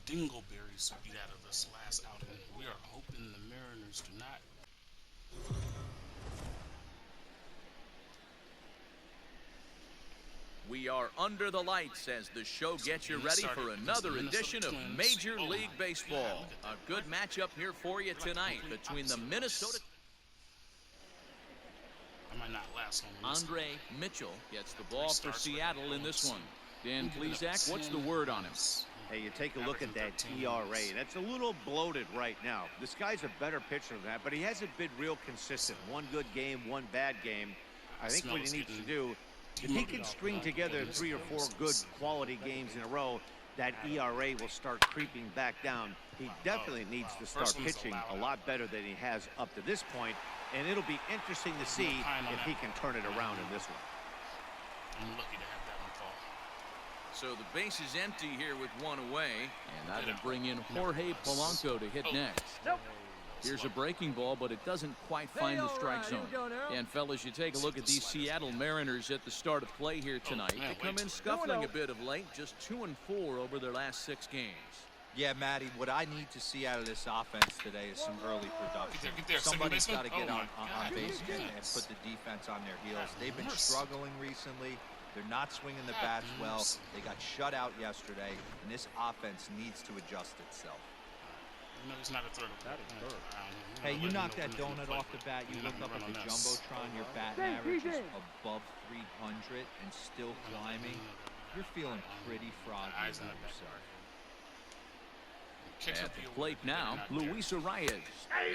dingleberries beat out of this last outing. We are hoping the Mariners do not. We are under the lights as the show gets you ready for another edition of Major League Baseball. A good matchup here for you tonight between the Minnesota. I might not last long. Andre Mitchell gets the ball for Seattle in this one. Dan Plesac, what's the word on him? Hey, you take a look at that ERA. That's a little bloated right now. This guy's a better pitcher than that, but he hasn't been real consistent. One good game, one bad game. I think what he needs to do, if he can string together 3 or 4 good quality games in a row, that ERA will start creeping back down. He definitely needs to start pitching a lot better than he has up to this point, and it'll be interesting to see if he can turn it around in this one. I'm lucky to have that one call. So the base is empty here with one away, and that'll bring in Jorge Polanco to hit next. Here's a breaking ball, but it doesn't quite find the strike zone. And fellas, you take a look at these Seattle Mariners at the start of play here tonight. They come in scuffling a bit of late, just 2-4 over their last 6 games. Yeah, Matty, what I need to see out of this offense today is some early production. Somebody's got to get on base and put the defense on their heels. They've been struggling recently. They're not swinging the bats well. They got shut out yesterday, and this offense needs to adjust itself. No, he's not a third. Hey, you knock that donut off the bat, you look up at the Jumbotron, your batting average is above 300 and still climbing. You're feeling pretty froggy about yourself. At the plate now, Luis Reyes.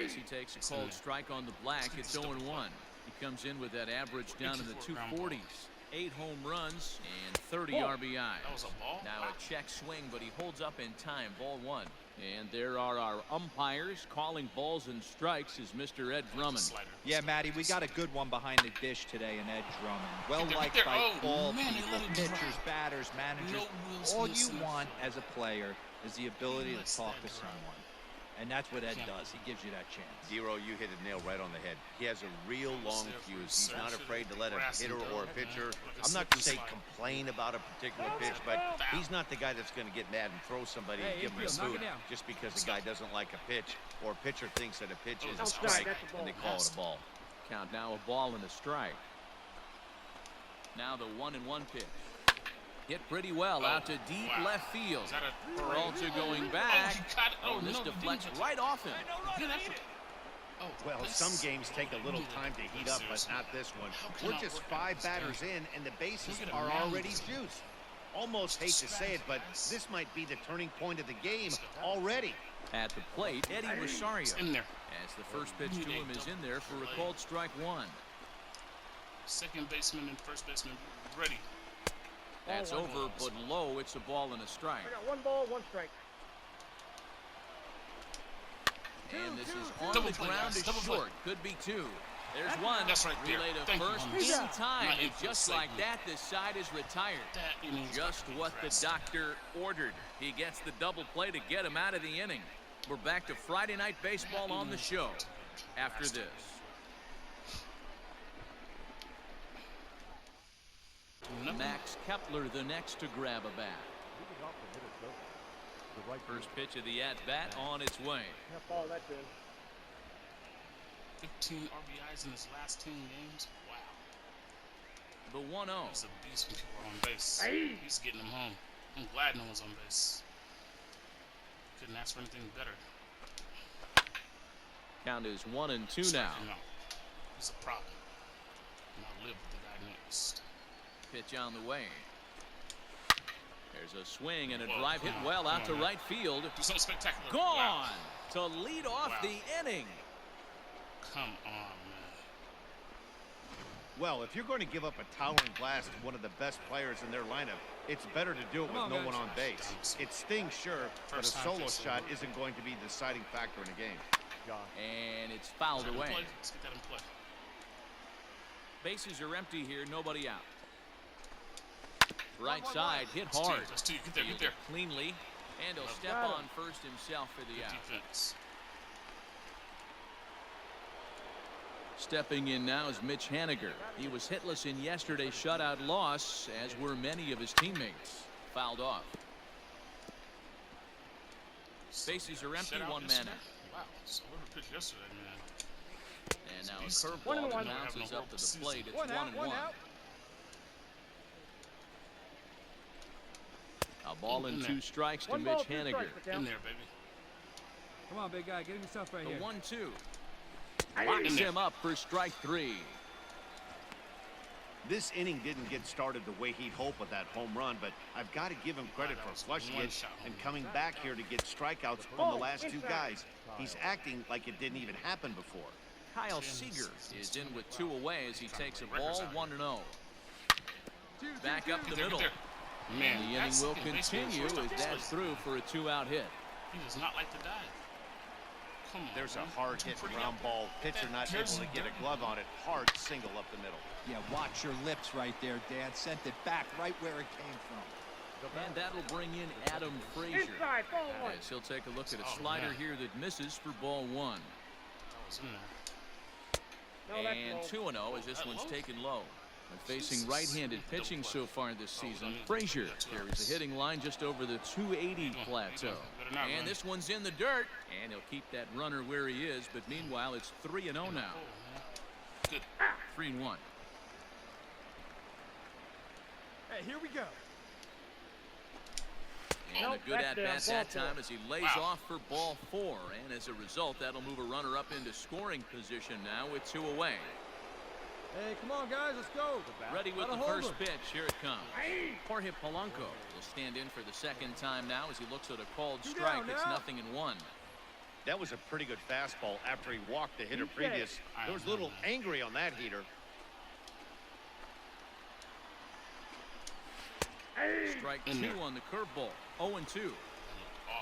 As he takes a cold strike on the black, it's 0-1. He comes in with that average down in the 240s. 8 home runs and 30 RBIs. Now a check swing, but he holds up in time. Ball 1. And there are our umpires calling balls and strikes is Mr. Ed Drummond. Yeah, Matty, we got a good one behind the dish today in Ed Drummond. Well liked by all people, pitchers, batters, managers. All you want as a player is the ability to talk to someone. And that's what Ed does. He gives you that chance. Zero, you hit a nail right on the head. He has a real long fuse. He's not afraid to let a hitter or a pitcher, I'm not going to say complain about a particular pitch, but he's not the guy that's going to get mad and throw somebody and give him a boot just because the guy doesn't like a pitch or a pitcher thinks that a pitch is a strike and they call it a ball. Count now, a ball and a strike. Now the 1-1 pitch. Hit pretty well out to deep left field. Peralta going back. And this deflects right off him. Well, some games take a little time to heat up, but not this one. We're just 5 batters in, and the bases are already juiced. Almost hate to say it, but this might be the turning point of the game already. At the plate, Eddie Rosario. As the first pitch to him is in there for a called strike 1. Second baseman and first baseman ready. That's over, but low. It's a ball and a strike. I got 1 ball, 1 strike. And this is on the ground is short. Could be 2. There's 1. That's right there. Relay to first in time. And just like that, this side is retired. Just what the doctor ordered. He gets the double play to get him out of the inning. We're back to Friday Night Baseball on the show after this. Max Kepler the next to grab a bat. First pitch of the at-bat on its way. 15 RBIs in his last 10 games. Wow. The 1-0. He's a beast when people are on base. He's getting them home. I'm glad no one's on base. Couldn't ask for anything better. Count is 1-2 now. He's a problem. And I'll live with the guy next. Pitch on the way. There's a swing and a drive hit well out to right field. So spectacular. Gone to lead off the inning. Come on, man. Well, if you're going to give up a towering blast to one of the best players in their lineup, it's better to do it with no one on base. It stings, sure, but a solo shot isn't going to be the deciding factor in a game. And it's fouled away. Let's get that in play. Bases are empty here, nobody out. Right side, hit hard. Get there. Cleanly, and he'll step on first himself for the out. Defense. Stepping in now is Mitch Haniger. He was hitless in yesterday's shutout loss, as were many of his teammates. Fouled off. Bases are empty, one man out. Wow, so whoever pitched yesterday, man. And now a curveball that bounces up to the plate. It's 1-1. A ball and 2 strikes to Mitch Haniger. In there, baby. Come on, big guy. Get him yourself right here. The 1-2. Locks him up for strike 3. This inning didn't get started the way he'd hoped with that home run, but I've got to give him credit for flushing it and coming back here to get strikeouts from the last 2 guys. He's acting like it didn't even happen before. Kyle Seager is in with 2 away as he takes a ball 1-0. Back up the middle. Man, and the inning will continue as that's through for a 2-out hit. He does not like to die. Come on, there's a hard hit ground ball. Pitcher not able to get a glove on it. Hard single up the middle. Yeah, watch your lips right there, Dan. Sent it back right where it came from. And that'll bring in Adam Frazier. As he'll take a look at a slider here that misses for ball 1. That was in there. And 2-0 as this one's taken low. When facing right-handed pitching so far this season, Frazier carries a hitting line just over the 280 plateau. And this one's in the dirt, and he'll keep that runner where he is, but meanwhile it's 3-0 now. 3-1. Hey, here we go. And a good at-bat that time as he lays off for ball 4. And as a result, that'll move a runner up into scoring position now with 2 away. Hey, come on, guys, let's go. Ready with the first pitch. Here it comes. Jorge Polanco will stand in for the second time now as he looks at a called strike. It's 0-1. That was a pretty good fastball after he walked the hitter previous. There was a little angry on that heater. Strike 2 on the curveball. 0-2.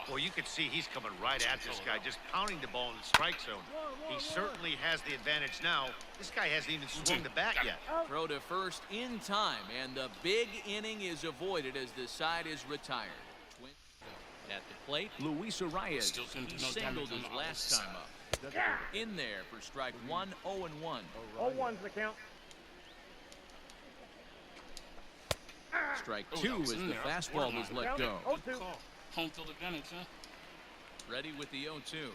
Well, you can see he's coming right at this guy, just pounding the ball in the strike zone. He certainly has the advantage now. This guy hasn't even swung the bat yet. Throw to first in time, and the big inning is avoided as the side is retired. At the plate, Luis Rtts. He singled his last time up. In there for strike 1, 0-1. 0-1's the count. Strike 2 as the fastball was let go. 0-2. Home field advantage, huh? Ready with the 0-2.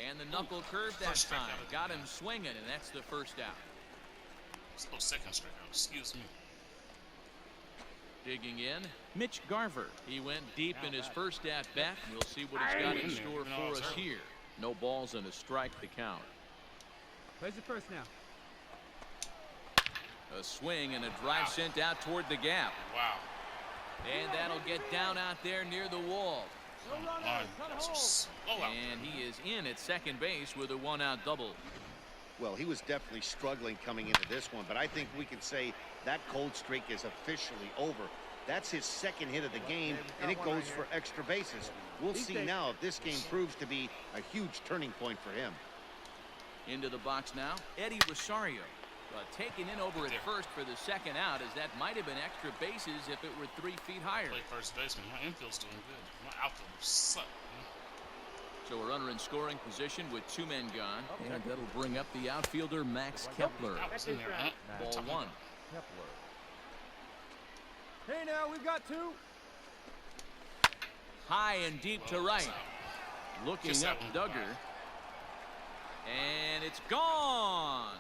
And the knuckle curve that time. Got him swinging, and that's the first out. Oh, second strikeout, excuse me. Digging in, Mitch Garver. He went deep in his first at-bat. We'll see what he's got in store for us here. No balls and a strike to count. Plays it first now. A swing and a drive sent out toward the gap. Wow. And that'll get down out there near the wall. And he is in at second base with a 1-out double. Well, he was definitely struggling coming into this one, but I think we can say that cold streak is officially over. That's his second hit of the game, and it goes for extra bases. We'll see now if this game proves to be a huge turning point for him. Into the box now, Eddie Rosario. Taken in over at first for the second out, as that might have been extra bases if it were 3 feet higher. Play first baseman. My infield's doing good. My outfield sucks. So a runner in scoring position with 2 men gone. And that'll bring up the outfielder Max Kepler. Ball 1. Hey, now we've got 2. High and deep to right. Looking up Duggar. And it's gone.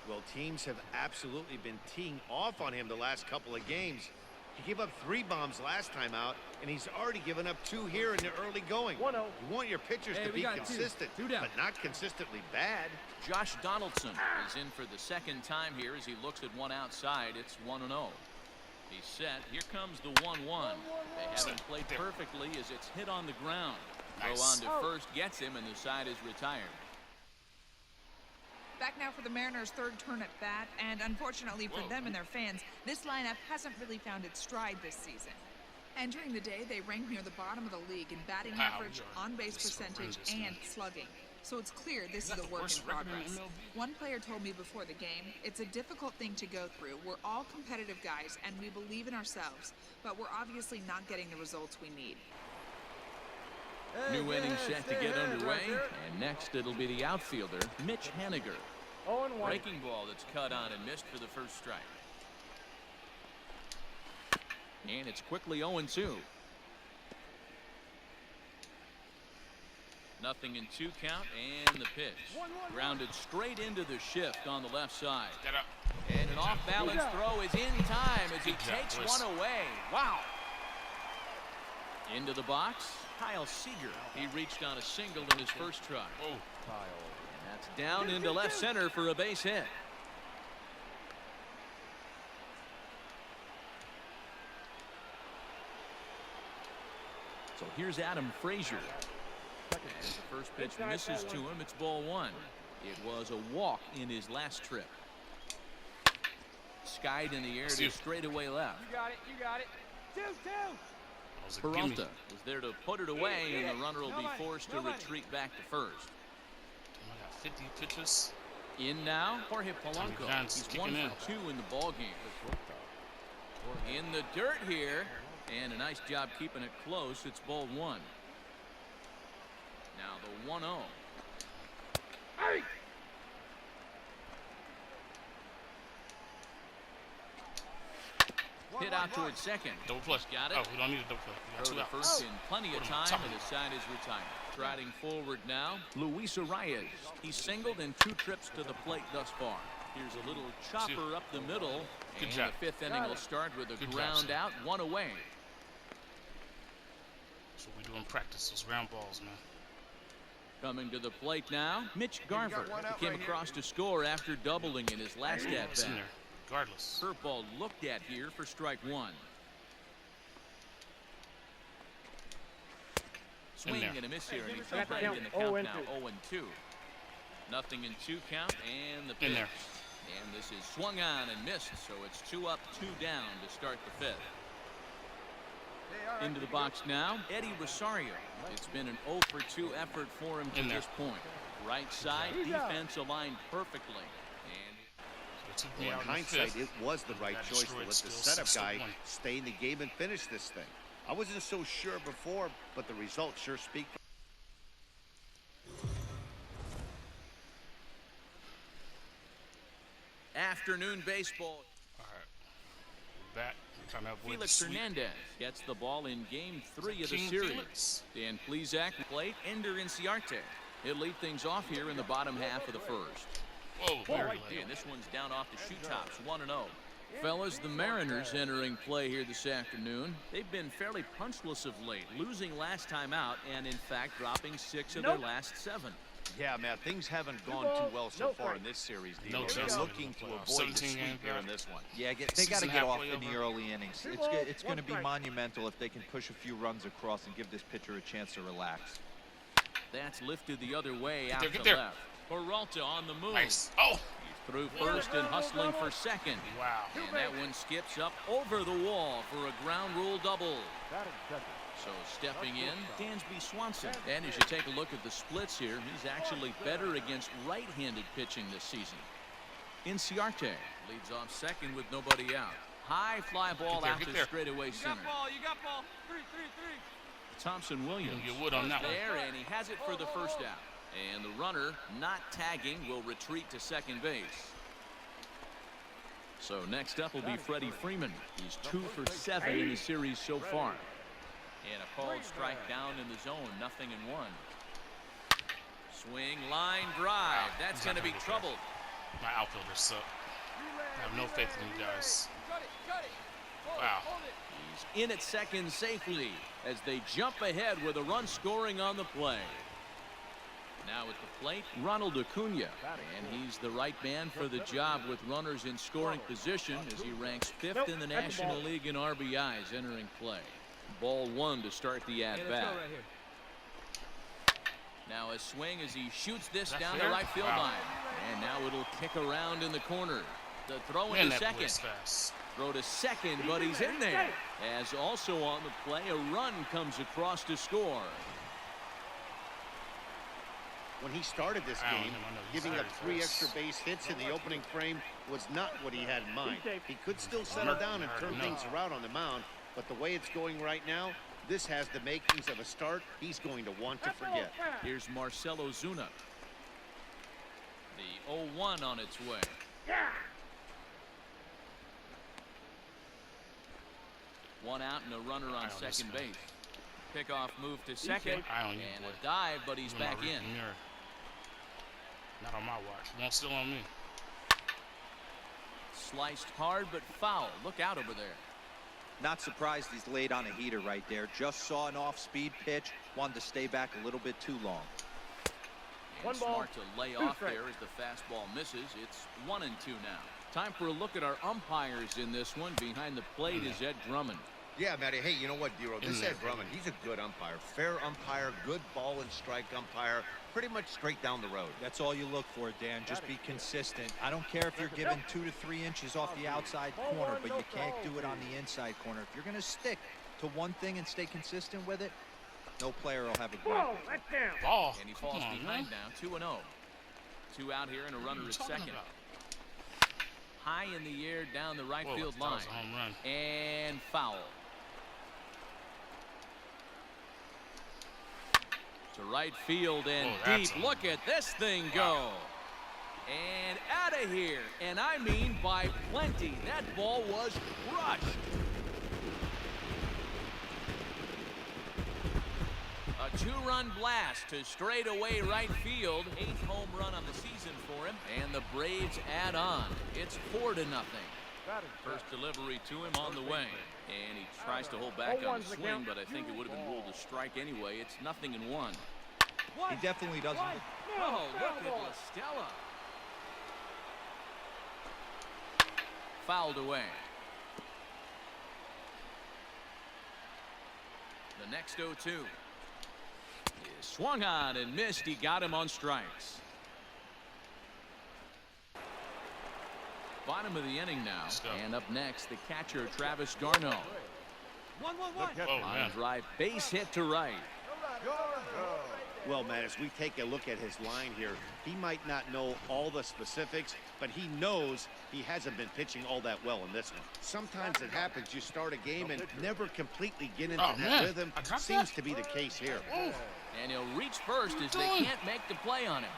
Well, teams have absolutely been teeing off on him the last couple of games. He gave up 3 bombs last time out, and he's already given up 2 here in the early going. 1-0. You want your pitchers to be consistent, but not consistently bad. Josh Donaldson is in for the second time here as he looks at one outside. It's 1-0. He's set. Here comes the 1-1. They haven't played perfectly as it's hit on the ground. Throw on to first gets him, and the side is retired. Back now for the Mariners' third turn at bat, and unfortunately for them and their fans, this lineup hasn't really found its stride this season. Entering the day, they ranked near the bottom of the league in batting average, on-base percentage, and slugging. So it's clear this is a work in progress. One player told me before the game, it's a difficult thing to go through. We're all competitive guys, and we believe in ourselves, but we're obviously not getting the results we need. New inning set to get underway, and next it'll be the outfielder, Mitch Haniger. 0-1. Breaking ball that's cut on and missed for the first strike. And it's quickly 0-2. Nothing in 2 count, and the pitch. Grounded straight into the shift on the left side. And an off-balance throw is in time as he takes one away. Wow. Into the box, Kyle Seager. He reached on a single in his first try. And that's down into left center for a base hit. So here's Adam Frazier. As the first pitch misses to him, it's ball 1. It was a walk in his last trip. Skied in the air to straightaway left. You got it. You got it. 2-2. Peralta was there to put it away, and the runner will be forced to retreat back to first. I got 50 pitches. In now, Jorge Polanco. He's 1 for 2 in the ball game. In the dirt here, and a nice job keeping it close. It's ball 1. Now the 1-0. Hey! Hit out towards second. Double play. Got it. Oh, we don't need a double play. Throw to first in plenty of time, and his side is retired. Striding forward now, Luis Rtts. He's singled in 2 trips to the plate thus far. Here's a little chopper up the middle, and the 5th inning will start with a ground out, 1 away. That's what we do in practice, those ground balls, man. Coming to the plate now, Mitch Garver. He came across to score after doubling in his last at-bat. Regardless. Curveball looked at here for strike 1. Swing and a miss here, and he's right in the count now, 0-2. Nothing in 2 count, and the pitch. And this is swung on and missed, so it's 2 up, 2 down to start the 5th. Into the box now, Eddie Rosario. It's been an 0 for 2 effort for him to this point. Right side, defense aligned perfectly. In hindsight, it was the right choice to let the setup guy stay in the game and finish this thing. I wasn't so sure before, but the results sure speak. Afternoon baseball. All right, we're back. Felix Hernandez gets the ball in game 3 of the series. Dan Plesac plate, Ender Inciarte. He'll lead things off here in the bottom half of the first. Whoa, very late. And this one's down off the shoe tops, 1-0. Fellas, the Mariners entering play here this afternoon. They've been fairly punchless of late, losing last time out and, in fact, dropping 6 of their last 7. Yeah, Matt, things haven't gone too well so far in this series. They're looking to avoid the sweep here in this one. Yeah, they got to get off in the early innings. It's going to be monumental if they can push a few runs across and give this pitcher a chance to relax. That's lifted the other way out to left. Peralta on the move. Nice. Oh! He's through first and hustling for second. Wow. And that one skips up over the wall for a ground rule double. So stepping in, Dansby Swanson. And as you take a look at the splits here, he's actually better against right-handed pitching this season. Inciarte leads off second with nobody out. High fly ball out to straightaway center. You got ball. 3-3-3. Thompson Williams You would on that one. there, and he has it for the first out. And the runner, not tagging, will retreat to second base. So next up will be Freddie Freeman. He's 2 for 7 in the series so far. And a called strike down in the zone, 0-1. Swing, line drive. That's going to be troubled. My outfielders suck. I have no faith in you guys. Wow. He's in at second safely as they jump ahead with a run scoring on the play. Now at the plate, Ronald Acuna, and he's the right man for the job with runners in scoring position as he ranks 5th in the National League in RBIs entering play. Ball 1 to start the at-bat. Now a swing as he shoots this down the right field line. And now it'll kick around in the corner. The throw into second. Throw to second, but he's in there. As also on the play, a run comes across to score. When he started this game, giving up 3 extra base hits in the opening frame was not what he had in mind. He could still settle down and turn things around on the mound, but the way it's going right now, this has the makings of a start he's going to want to forget. Here's Marcell Ozuna. The 0-1 on its way. One out and a runner on second base. Pickoff move to second. I don't And a dive, but he's back in. Mirror. Not on my watch. Won't still on me. Sliced hard, but foul. Look out over there. Not surprised he's laid on a heater right there. Just saw an off-speed pitch. Wanted to stay back a little bit too long. And smart to lay off there as the fastball misses. It's 1-2 now. Time for a look at our umpires in this one. Behind the plate is Ed Drummond. Yeah, Matty. Hey, you know what, Dero? This Ed Drummond, he's a good umpire. Fair umpire, good ball and strike umpire. Pretty much straight down the road. That's all you look for, Dan. Just be consistent. I don't care if you're given 2 to 3 inches off the outside corner, but you can't do it on the inside corner. If you're going to stick to one thing and stay consistent with it, no player will have a great day. Ball. And he falls behind now, 2-0. 2 out here and a runner at second. High in the air down the right field line. Home run. And foul. To right field and deep. Look at this thing go. And out of here. And I mean by plenty. That ball was crushed. A 2-run blast to straightaway right field. 8th home run on the season for him. And the Braves add on. It's 4-0. First delivery to him on the way. And he tries to hold back on the swing, but I think it would have been ruled a strike anyway. It's 0-1. He definitely doesn't. Oh, look at La Stella. Fouled away. The next 0-2. He swung on and missed. He got him on strikes. Bottom of the inning now. And up next, the catcher, Travis Garneau. 1-1-1. Line drive, base hit to right. Well, Matt, as we take a look at his line here, he might not know all the specifics, but he knows he hasn't been pitching all that well in this one. Sometimes it happens. You start a game and never completely get into that rhythm. Seems to be the case here. And he'll reach first as they can't make the play on him.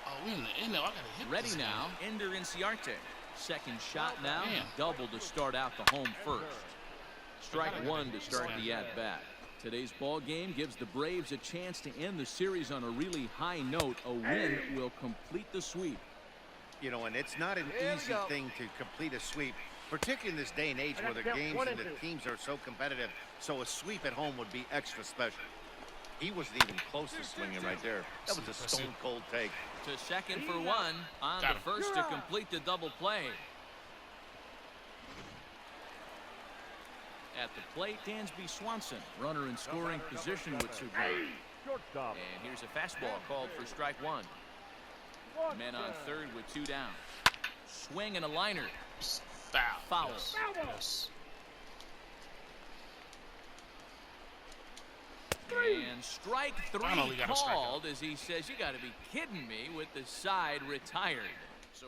Oh, we in the end now. I gotta hit Ready this now, guy. Ender Inciarte. Second shot now, double to start out the home first. Strike one to start the at-bat. Today's ball game gives the Braves a chance to end the series on a really high note. A win will complete the sweep. You know, and it's not an easy thing to complete a sweep, particularly in this day and age where the games and the teams are so competitive. So a sweep at home would be extra special. He wasn't even close to swinging right there. That was a stone-cold take. To second for one, on the first to complete the double play. At the plate, Dansby Swanson, runner in scoring position with Subaru. And here's a fastball called for strike one. Men on third with 2 down. Swing and a liner. Foul. Yes. And strike 3 called as he says, you got to be kidding me, with the side retired. So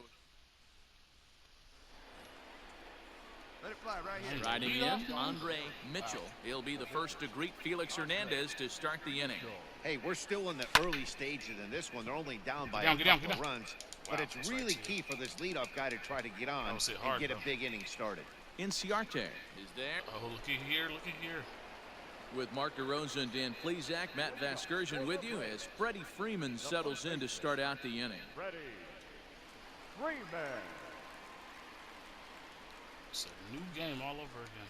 Let it fly right here. riding in, Andre Mitchell. He'll be the first to greet Felix Hernandez to start the inning. Hey, we're still in the early stages in this one. They're only down by a couple of runs. But it's really key for this leadoff guy to try to get on and get a big inning started. Inciarte is there. Oh, looky here, looky here. With Mark DeRosa and Dan Plesac, Matt Vasgersian with you as Freddie Freeman settles in to start out the inning. Freddie Freeman. It's a new game all over again.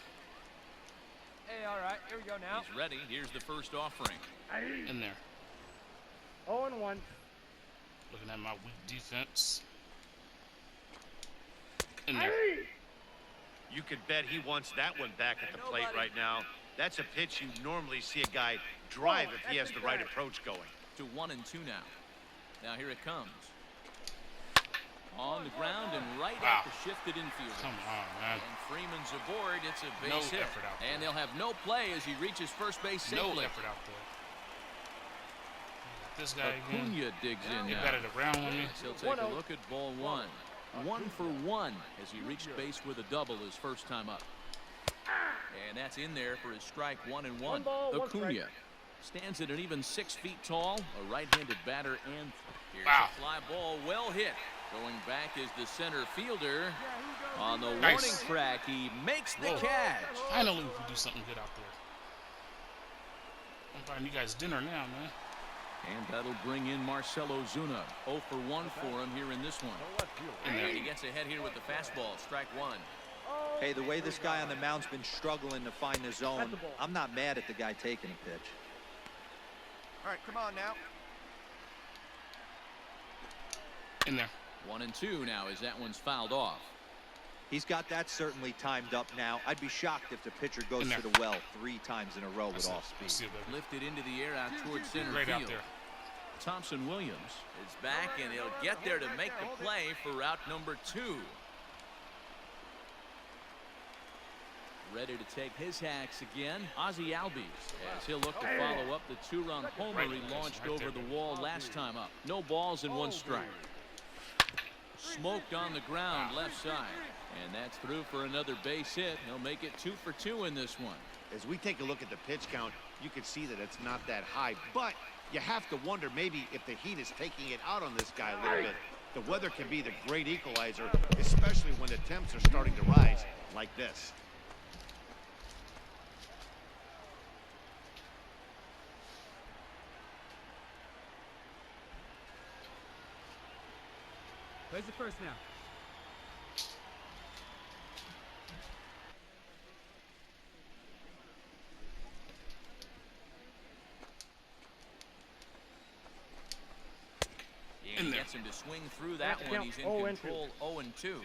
Hey, all right, here we go now. He's ready. Here's the first offering. In there. 0-1. Looking at my weak defense. In there. You could bet he wants that one back at the plate right now. That's a pitch you normally see a guy drive if he has the right approach going. To 1-2 now. Now here it comes. On the ground and right at the shifted infield. Come on, man. And Freeman's aboard. It's a base No hit. effort out there. And they'll have no play as he reaches first base safely. No effort out there. This guy again. Acuna digs in He now. batted around with me. He'll take a look at ball one. 1 for 1 as he reached base with a double his first time up. And that's in there for his strike 1-1. Acuna stands at an even 6 feet tall, a right-handed batter, and here's a fly ball well hit. Going back is the center fielder. On the warning track, he makes the catch. Finally, we do something good out there. buying you guys dinner now, man. And that'll bring in Marcell Ozuna. 0 for 1 for him here in this one. And he gets ahead here with the fastball. Strike one. Hey, the way this guy on the mound's been struggling to find the zone, I'm not mad at the guy taking a pitch. All right, come on now. In there. 1-2 now as that one's fouled off. He's got that certainly timed up now. I'd be shocked if the pitcher goes to the well 3 times in a row with off speed. Lifted into the air out towards center Right field. out there. Thompson Williams is back, and he'll get there to make the play for route number 2. Ready to take his hacks again, Ozzie Albies, as he'll look to follow up the 2-run homer he launched over the wall last time up. No balls and 1 strike. Smoked on the ground left side, and that's through for another base hit. He'll make it 2 for 2 in this one. As we take a look at the pitch count, you can see that it's not that high, but you have to wonder maybe if the heat is taking it out on this guy a little bit. The weather can be the great equalizer, especially when the temps are starting to rise like this. Plays the first now. And he gets him to swing through that one. He's in control. 0-2.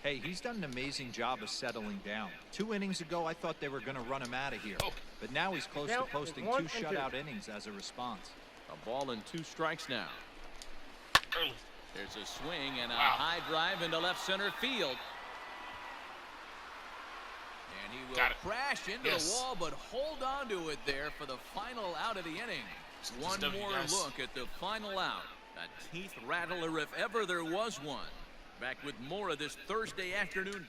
Hey, he's done an amazing job of settling down. 2 innings ago, I thought they were going to run him out of here. But now he's close to posting 2 shutout innings as a response. A ball and 2 strikes now. Early. There's a swing and a high drive into left center field. And he will crash into the wall, but hold on to it there for the final out of the inning. One more look at the final out. A teeth rattler if ever there was one. Back with more of this Thursday afternoon.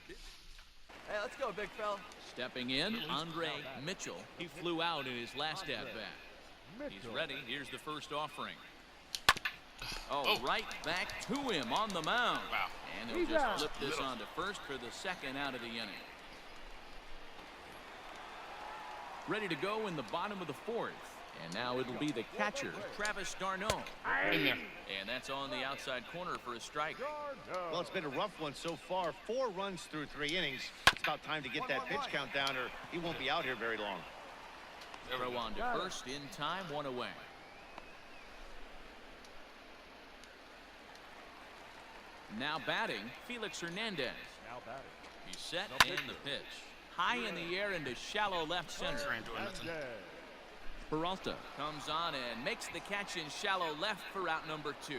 Hey, let's go, big fella. Stepping in, Andre Mitchell. He flew out in his last at-bat. He's ready. Here's the first offering. Right back to him on the mound. Wow. And they'll just flip this on to first for the second out of the inning. Ready to go in the bottom of the 4th. And now it'll be the catcher, Travis d'Arnaud. In there. And that's on the outside corner for a strike. Well, it's been a rough one so far. 4 runs through 3 innings. It's about time to get that pitch count down, or he won't be out here very long. Throw on to first in time, 1 away. Now batting, Felix Hernandez. He's set in the pitch. High in the air into shallow left center. Peralta comes on and makes the catch in shallow left for out number 2.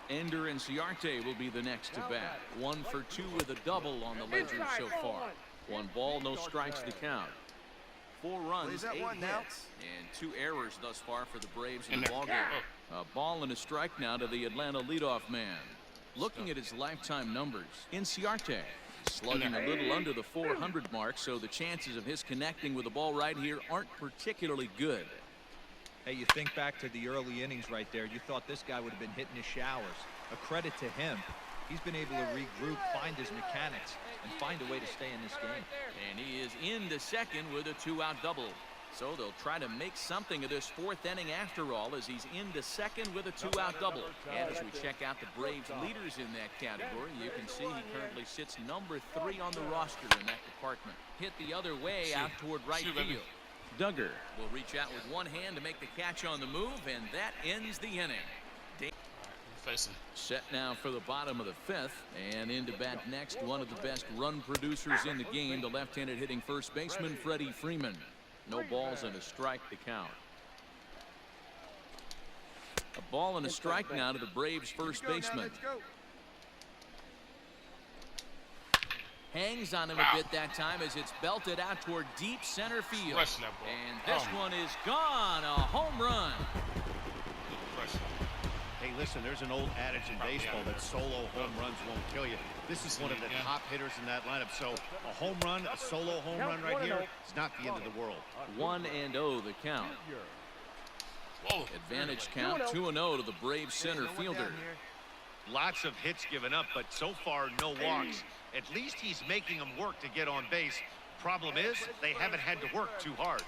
Ender Inciarte will be the next to bat. 1 for 2 with a double on the ledger so far. 1 ball, no strikes to count. 4 runs, 8 hits, and 2 errors thus far for the Braves in the ballgame. A ball and a strike now to the Atlanta leadoff man. Looking at his lifetime numbers, Inciarte slugging a little under the 400 mark, so the chances of his connecting with the ball right here aren't particularly good. Hey, you think back to the early innings right there. You thought this guy would have been hitting his showers. A credit to him. He's been able to regroup, find his mechanics, and find a way to stay in this game. And he is into second with a 2-out double. So they'll try to make something of this 4th inning after all, as he's into second with a 2-out double. And as we check out the Braves leaders in that category, you can see he currently sits number 3 on the roster in that department. Hit the other way out toward right field. Duggar will reach out with one hand to make the catch on the move, and that ends the inning. Set now for the bottom of the 5th, and into bat next, one of the best run producers in the game, the left-handed hitting first baseman Freddie Freeman. No balls and a strike to count. A ball and a strike now to the Braves first baseman. Hangs on him a bit that time as it's belted out toward deep center field. And this one is gone. A home run. Hey, listen, there's an old adage in baseball that solo home runs won't kill you. This is one of the top hitters in that lineup. So a home run, a solo home run right here, is not the end of the world. 1-0 the count. Advantage count 2-0 to the Braves center fielder. Lots of hits given up, but so far no walks. At least he's making them work to get on base. Problem is, they haven't had to work too hard.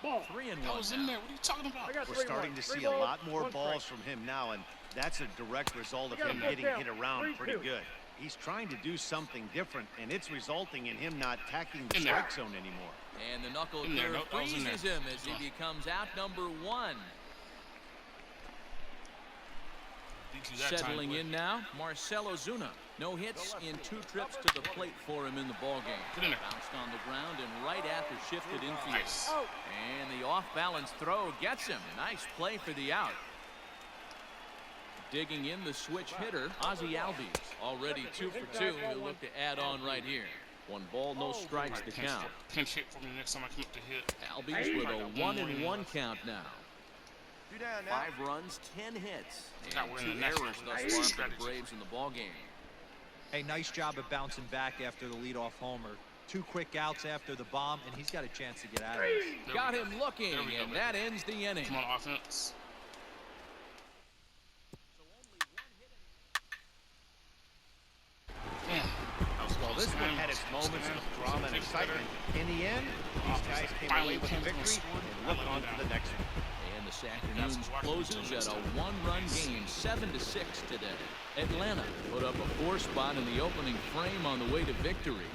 3-1 I was in there. What are you talking about? We're starting to see a lot more balls from him now, and that's a direct result of him getting hit around pretty good. He's trying to do something different, and it's resulting in him not attacking the strike zone anymore. And the knuckle curve freezes him as he becomes out number 1. Settling in now, Marcell Ozuna. No hits in 2 trips to the plate for him in the ballgame. Bounced on the ground and right at the shifted infield. Nice. And the off-balance throw gets him. Nice play for the out. Digging in the switch hitter, Ozzie Albies. Already 2 for 2. He'll look to add on right here. 1 ball, no strikes to count. Pinch hit for me next time I come up to hit. Albies with a 1-1 count now. 5 runs, 10 hits. God, And we're 2 in the next errors one. thus far for the Braves in the ballgame. Hey, nice job of bouncing back after the leadoff homer. 2 quick outs after the bomb, and he's got a chance to get out of this. Got him looking, and that ends the inning. Come on, offense. Well, this one had its moments of drama and excitement. In the end, these guys came away with a victory and looked on to the next one. And this afternoon's closes at a 1-run game, 7-6 today. Atlanta put up a 4 spot in the opening frame on the way to victory.